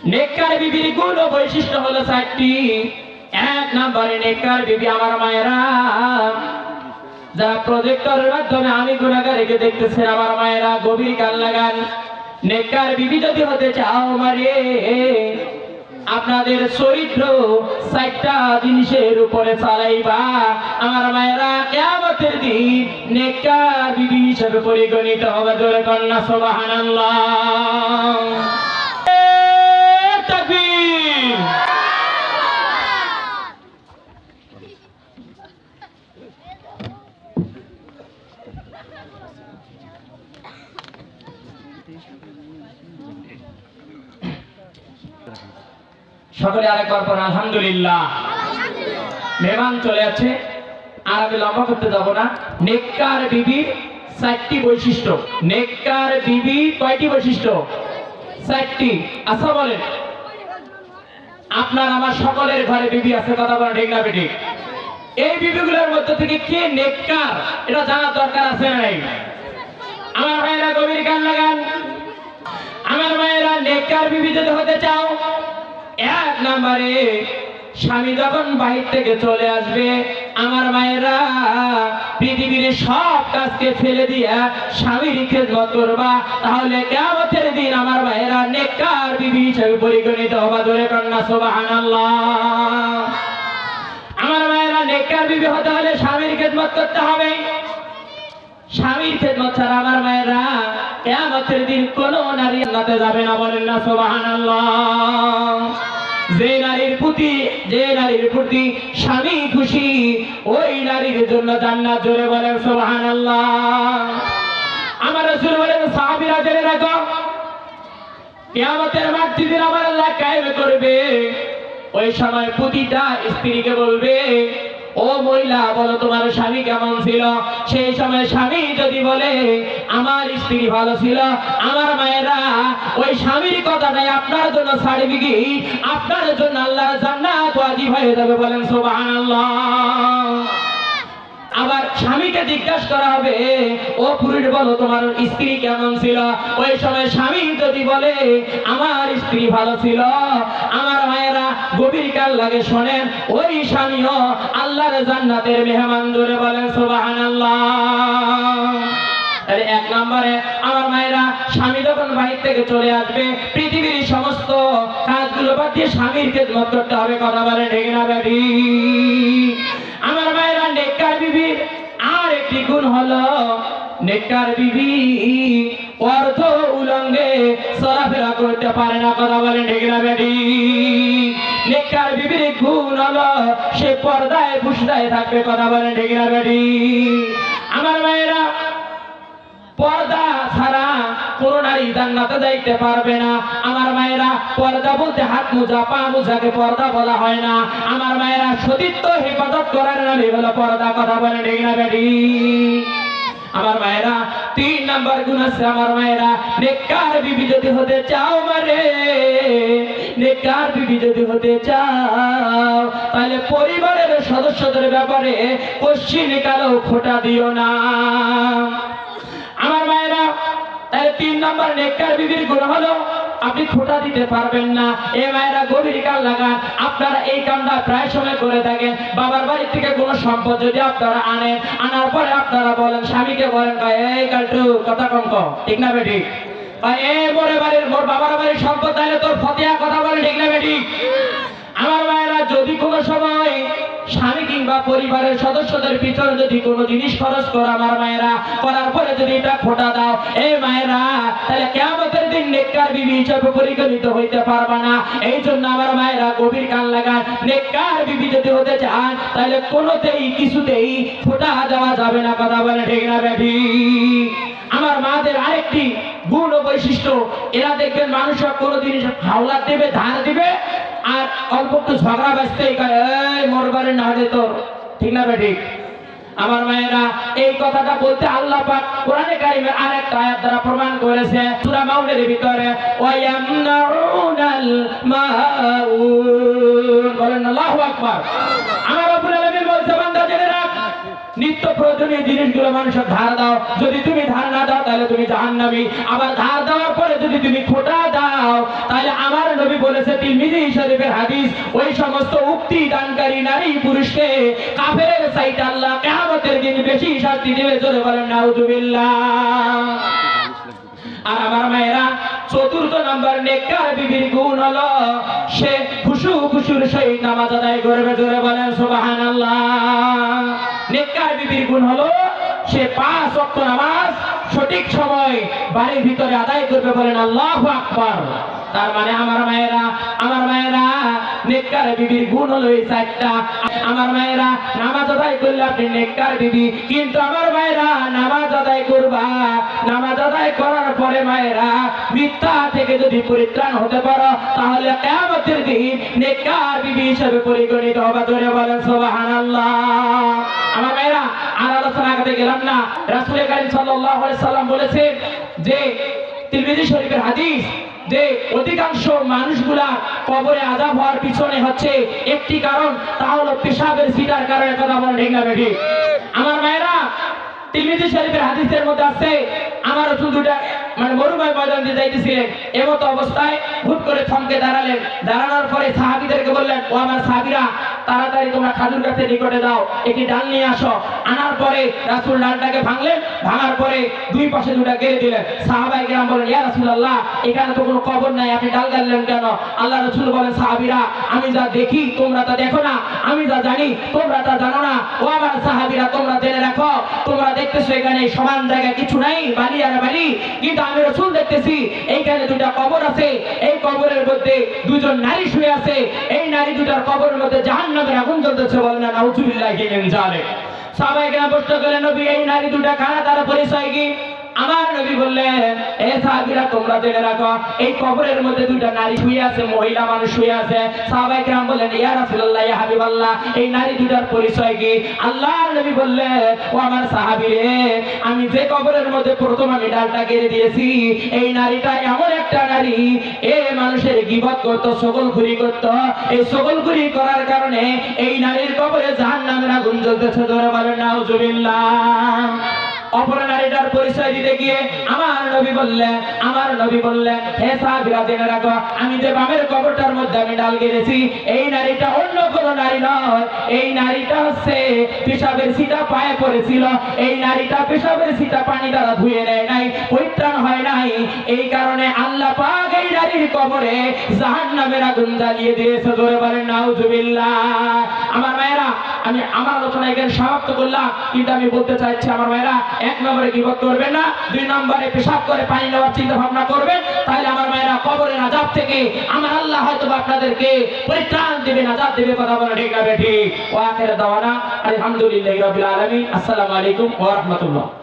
নেককার বিবির গুণ ও বৈশিষ্ট্য হলো 4টি। এক নম্বরে নেককার বিবি আমার মায়েরা, যারা প্রজেক্টরের মাধ্যমে আমি গুনাহগারকে দেখতেছেন আমার মায়েরা গভীর কান লাগান। নেককার বিবি যদি হতে চাও মারে, আপনাদের চরিত্র 4টা জিনিসের উপরে চালাইবা। আমার মায়েরা কিয়ামতের দিন নেককার বিবি হিসেবে পরিগণিত হবে। জোরে কন্যা সুবহানাল্লাহ। তাকবীর। সকলে আরেকবার পর আলহামদুলিল্লাহ। মেহমান চলে আছে, আর আমি লম্বা করতে যাব না। নেককার বিবির 4টি বৈশিষ্ট্য। নেককার বিবি কয়টি বৈশিষ্ট্য? 4টি। আচ্ছা বলেন, আপনার আমার সকলের ঘরে বিবি আছে, কথা বলেন ঠিক না বেঠিক? এই বিবিগুলোর মধ্যে থেকে কে নেককার এটা জানার দরকার আছে না নাই? আমার ভাইয়েরা গভীর কান লাগান। আমার ভাইয়েরা নেককার বিবি যদি হতে চাও, এক নম্বরে স্বামী যখন বাহির থেকে চলে আসবে আমার মায়েরা পৃথিবীর সব কাজকে ফেলে দিয়া স্বামীর খেদমত করবা, তাহলে কিয়ামতের দিন আমার মায়েরা নেককার বিবি হিসেবে পরিগণিত হবা। জোরে কন্যা সুবহানাল্লাহ। আমার মায়েরা নেককার বিবি হতে হলে স্বামীর খেদমত করতে হবে। স্বামীর খেদমত ছাড়া আমার মায়েরা কিয়ামতের দিন কোন নারী জান্নাতে যাবে না। বলেন না সুবহানাল্লাহ। যে নারীর প্রতি স্বামী খুশি, ওই নারীর জন্য জান্নাত। জোরে বলেন সুবহানাল্লাহ। আমার রাসূল বলেন, সাহাবীরা জেনে রাখো, কিয়ামতের মাঠ যেদিন আমার আল্লাহ কায়েম করবে, ওই সময় প্রতিটা স্ত্রীকে বলবে, ও মহিলা বলো তোমার স্বামী কেমন ছিল? সেই সময় স্বামী যদি বলে আমার স্ত্রী ভালো ছিল, আমার মায়েরা ওই স্বামীর কথাটাই আপনার জন্য সার্টিফিকেট, আপনার জন্য আল্লাহর জান্নাত ওয়াজিব হয়ে যাবে। বলেন সুবহানাল্লাহ। আবার স্বামীকে জিজ্ঞাসা করা হবে, ও পুরুষ বলো তোমার স্ত্রী কেমন ছিল? ওই সময় স্বামী যদি বলে আমার স্ত্রী ভালো ছিল, আমার মায়েরা গভীর কান লাগে শোনেন, ওই স্বামীও আল্লাহর জান্নাতের মেহমান। জোরে বলেন সুবহানাল্লাহ। তাহলে এক নম্বরে আমার মায়েরা স্বামী যখন বাহির থেকে চলে আসবে পৃথিবীর সমস্ত কাজগুলো বাদ দিয়ে স্বামীর খেদমত করতে হবে। কথা বলেন ঠিক না বেঠিক? আমার মায়েরা নেককার বিবির আর একটি গুণ হলো, নেককার বিবি অর্ধ উলঙ্গে চলাফেরা করতে পারে না। কথা বলেন ঠিক না বেঠিক? নেককার বিবির গুণ হলো সে পর্দায় পুশদায় থাকবে। কথা বলেন ঠিক না বেঠিক? আমার মায়েরা পর্দা ছাড়া কোন নারী জান্নাতে যাইতে পারবে না। আমার মায়েরা পর্দা বলতে হাত মোজা পা মোজাকে পর্দা বলা হয় না। আমার মায়েরা সতীত্ব হেফাজত করার নামে হলো পর্দা। কথা বলে ঠিক না বেঠিক? আমার মায়েরা 3 নাম্বার গুণ আছে। আমার মায়েরা নেককার বিবি যদি হতে চাও মারে, নেককার বিবি যদি হতে চাও, তাহলে পরিবারের সদস্যদের ব্যাপারে কশ্চিন কালো খোঁটা দিও না। আমার মায়েরা তাহলে 3 নাম্বার নেককার বিবির গুণ হলো আপনি খোঁটা দিতে পারবেন না। এই মায়েরা গভীর কান লাগান। আপনারা এই কামটা প্রায় সময় করে থাকেন। বাবার বাড়ি থেকে কোনো সম্পদ যদি আপনারা আনেন, আনার পরে আপনারা বলেন, স্বামীকে বলেন, এই কালটু কথা কম কও, ঠিক না বেঠিক? এই মোর বাবার বাড়ির সম্পদ তাহলে তোর ফতিয়া, কথা বলে ঠিক না বেঠিক? আমার মায়েরা যদি কোনো সময় স্বামী কিংবা পরিবারের সদস্যদের পিছনে যদি কোনো জিনিস খরচ করো আমার মায়েরা, করার পরে যদি এটা খোঁটা দাও এই মায়েরা, তাহলে কিয়ামতের দিন নেককার বিবি হিসেবে পরিগণিত হইতে পারবা না। এই জন্য আমার মায়েরা গভীর কান লাগান। নেককার বিবি যদি হতে চান তাহলে কোনোতেই কিছুতেই খোঁটা দেওয়া যাবে না। কথা বলে ঠিক না বেঠিক? আমার মাদের আরেকটি গুণ ও বৈশিষ্ট্য, এরা দেখবেন মানুষরা কোনো জিনিস হাওলা দেবে, ধার দিবে, আর অল্প একটু ঝগড়া বাঁচতেই কয়, এই মোরবারে না দে তোর, ঠিক না বেঠিক? আমার মায়েরা এই কথাটা বলতে আল্লাহ পাক কোরআনে কারিমের আরেকটা আয়াত দ্বারা প্রমাণ করেছে সূরা মাউনের ভিতরে, ওয়ায়ামনাউনাল মাউন। বলেন আল্লাহু আকবার। আমার রব্বুল আলামিন বলছে, বান্দা জেনে রাখ, নিত্য প্রয়োজনীয় জিনিসগুলো মানুষের ধার দাও, যদি তুমি ধার না দাও তাহলে তুমি জাহান্নামী। আবার ধার দেওয়ার পরে যদি তুমি খোটা দাও তাহলে আমার নবী বলেছে, তিরমিজি শরীফের হাদিস, ওই সমস্ত উক্তি দানকারী নারী পুরুষকে কাফেরের চাইতে আল্লাহ কিয়ামতের দিন বেশি শাস্তি দেবে। জোরে বলেন নাউজুবিল্লাহ। আর আমার মায়েরা, চতুর্থ নম্বর নেককার বিবির গুণ হলো সে খুশুর সহিত নামাজ আদায় করবে। জোরে বলেন সুবহানাল্লাহ। নেককার বিবির গুণ হলো সে 5 ওয়াক্ত নামাজ সঠিক সময় বাড়ির ভিতরে আদায় করবে। বলেন আল্লাহু আকবার। তার মানে আমার মায়েরা নেককার বিবির গুণ হলো এই 4টা। আমার মায়েরা, নামাজ আদায় করলে আপনি নেককার বিবি, কিন্তু আমার মায়েরা নামাজ আদায় করবা, নামাজ আদায় করার পরে মায়েরা মিথ্যা থেকে যদি পরিত্রাণ হতে পারো তাহলে কিয়ামতের দিন নেককার বিবি হিসেবে পরিগণিত হবে। ধরে বলেন সুবহানাল্লাহ। আমার মায়েরা, আর আলোচনা করতে গেলাম না। রাসূল কারীম সাল্লাল্লাহু আলাইহি সাল্লাম বলেছেন যে, তিরমিজি শরীফের হাদিস, যে অধিকাংশ মানুষগুলা কবরে আযাব হওয়ার পিছনে হচ্ছে একটি কারণ, তা হলো পেশাবের সিটার কারণে। কথা বলেন ঠিক না বেঠিক? আমার মায়েরা, তিরমিজি শরীফের হাদিসের মধ্যে আছে, আমার রাসূল দুটা মরুভূমি ময়দান দিয়ে যাইতেছিলেন, এমত অবস্থায় হুট করে থমকে দাঁড়ালেন। দাঁড়ানোর পরে সাহাবীদেরকে বললেন, ও আমার সাহাবীরা, তাড়াতাড়ি তোমরা খাজুর গাছের নিকটে যাও, একটি ডাল নিয়ে আসো। আনার পরে রাসূল ডালটাকে ভাঙলেন, ভাঙার পরে দুই পাশে দুটা গেড়ে দিলেন। সাহাবায়ে কেরাম বলেন, ইয়া রাসূলুল্লাহ, এখানে তো কোনো কবর নাই, আপনি ডাল গাড়লেন কেন? আল্লাহ রাসূল বলেন, সাহাবীরা, আমি যা দেখি তোমরা তা দেখো না, আমি যা জানি তোমরা তা জানো না। ও আমার সাহাবীরা, তোমরা জেনে রাখো, তোমরা দেখতেছো এখানে সমান জায়গা কিছু নাই, বাড়ি আর বাড়ি, কিন্তু আমি রাসূল দেখতেছি এইখানে দুটা কবর আছে, এই কবরের মধ্যে দুজন নারী শুয়ে আছে, এই নারী দুটার কবরের মধ্যে জাহান্নামের আগুন জ্বলতেছে। বলেন না নাউজুবিল্লাহি মিন যালিক। সাহাবায়ে কেরাম প্রশ্ন করলেন, নবী, এই নারী দুটা কারা, তার পরিচয় কি? আমার নবী বললেন, এ সাহাবীরা, তোমরা জেনে রাখো, এই কবরের মধ্যে দুইটা নারী শুয়ে আছে, মহিলা মানুষ শুয়ে আছে। সাহাবায়ে কেরাম বললেন, ইয়া রাসূলুল্লাহ, ইয়া হাবিবাল্লাহ, এই নারী দুটার পরিচয় কি? আল্লাহর নবী বললেন, ও আমার সাহাবীরে, আমি যে কবরের মধ্যে প্রথম আমি ডালটা গেড়ে দিয়েছি, এই নারীটা এমন একটা নারী, এ মানুষের গীবত করত, ছগলখুরি করত। এই ছগলখুরি করার কারণে এই নারীর কবরে জাহান্নামের আগুন জ্বলতেছে। জোরে বলেন নাউজুবিল্লাহ। অপর নারীটার পরিচয় দিতে গিয়ে আমার নবী বললেন, হে সাহাবীরা, জেনে রাখো, আমি যে বামের কবরটার মধ্যে আমি ডাল গেড়েছি, এই নারীটা অন্য কোন নারী নয়, এই নারীটা হচ্ছে পেশাবের ছিটা পায়ে পড়েছিল, এই নারীটা পেশাবের ছিটা পানি দ্বারা ধুয়ে নেয় নাই, পরিত্রাণ হয় নাই, এই কারণে আল্লাহ পাক এই নারীর কবরে জাহান্নামের আগুন জ্বালিয়ে দিয়েছে। জোরে বলেন নাউজুবিল্লাহ। আমার মায়েরা, আমি আমার আলোচনা এখানে সমাপ্ত করলাম, কিন্তু আমি বলতে চাইছি, আমার মায়েরা, 1 নম্বরে গীবত করবেন না, 2 নম্বরে পেশাব করে পানি নেওয়ার চিন্তা ভাবনা করবেন, তাহলে আমার মায়েরা কবরের আযাব থেকে আমার আল্লাহ হয়তো আপনাদেরকে পরিত্রাণ দিবেন, আযাব দিবে। কথা বলা ঠিক না বেঠিক? ওয়া আখিরু দাওয়ানা আলহামদুলিল্লাহি রাব্বিল আলামিন। আসসালামু আলাইকুম ওয়া রাহমাতুল্লাহ।